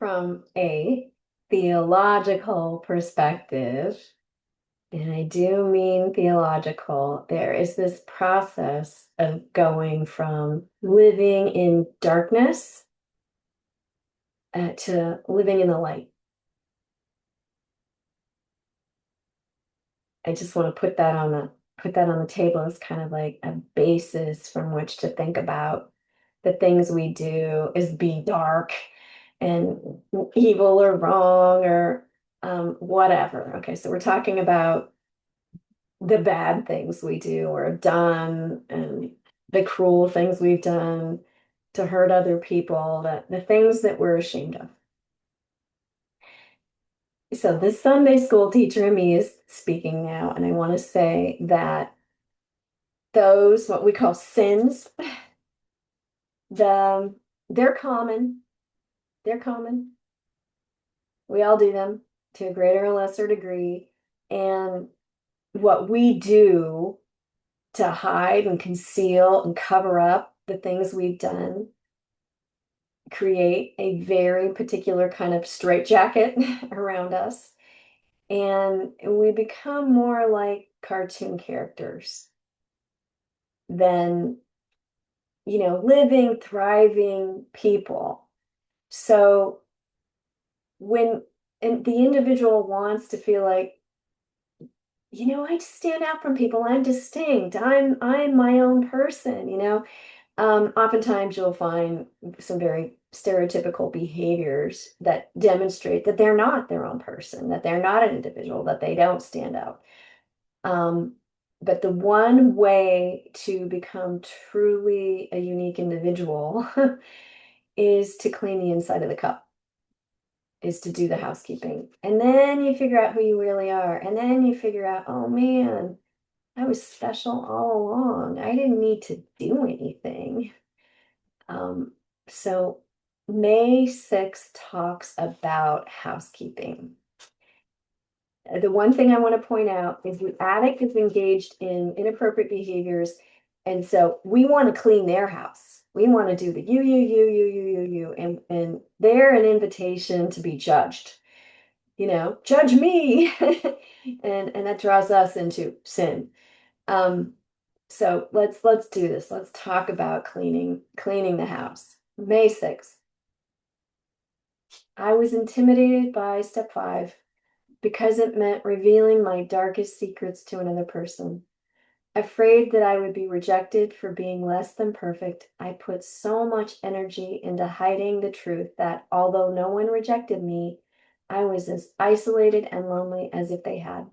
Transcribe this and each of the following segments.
from a theological perspective, and I do mean theological, there is this process of going from living in darkness to living in the light. I just want to put that on the table as kind of like a basis from which to think about the things we do as being dark and evil or wrong or whatever. Okay, so we're talking about the bad things we do or have done and the cruel things we've done to hurt other people, the things that we're ashamed of. So this Sunday school teacher in me is speaking now, and I want to say that those what we call sins, the they're common. They're common. We all do them to a greater or lesser degree. And what we do to hide and conceal and cover up the things we've done create a very particular kind of straitjacket around us. And we become more like cartoon characters than, living, thriving people. So when the individual wants to feel like, I just stand out from people. I'm distinct. I'm my own person. Oftentimes you'll find some very stereotypical behaviors that demonstrate that they're not their own person, that they're not an individual, that they don't stand out. Um, but the one way to become truly a unique individual is to clean the inside of the cup, is to do the housekeeping. And then you figure out who you really are. And then you figure out, oh man, I was special all along. I didn't need to do anything. Um, so May 6th talks about housekeeping. The one thing I want to point out is the addict is engaged in inappropriate behaviors. And so we want to clean their house. We want to do the you, and they're an invitation to be judged. Judge me. and that draws us into sin. So let's do this. Let's talk about cleaning the house. May 6th. I was intimidated by step 5 because it meant revealing my darkest secrets to another person. Afraid that I would be rejected for being less than perfect, I put so much energy into hiding the truth that although no one rejected me, I was as isolated and lonely as if they had.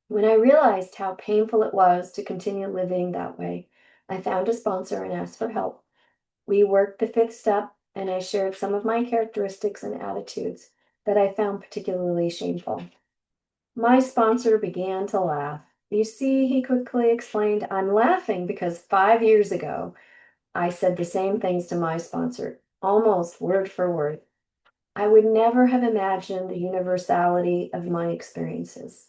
When I realized how painful it was to continue living that way, I found a sponsor and asked for help. We worked the 5th step, and I shared some of my characteristics and attitudes that I found particularly shameful. My sponsor began to laugh. You see, he quickly explained, I'm laughing because 5 years ago, I said the same things to my sponsor, almost word for word. I would never have imagined the universality of my experiences.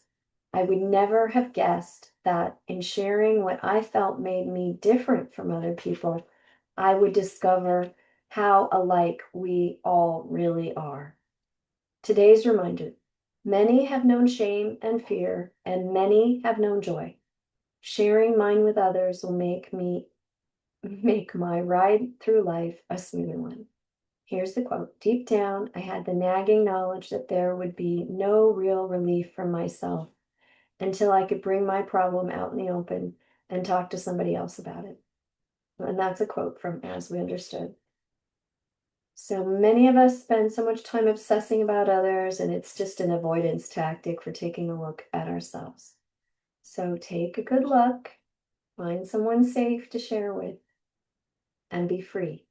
I would never have guessed that in sharing what I felt made me different from other people, I would discover how alike we all really are. Today's reminder: many have known shame and fear, and many have known joy. Sharing mine with others will make my ride through life a smoother one. Here's the quote. Deep down, I had the nagging knowledge that there would be no real relief from myself until I could bring my problem out in the open and talk to somebody else about it. And that's a quote from As We Understood. So many of us spend so much time obsessing about others, and it's just an avoidance tactic for taking a look at ourselves. So take a good look, find someone safe to share with, and be free.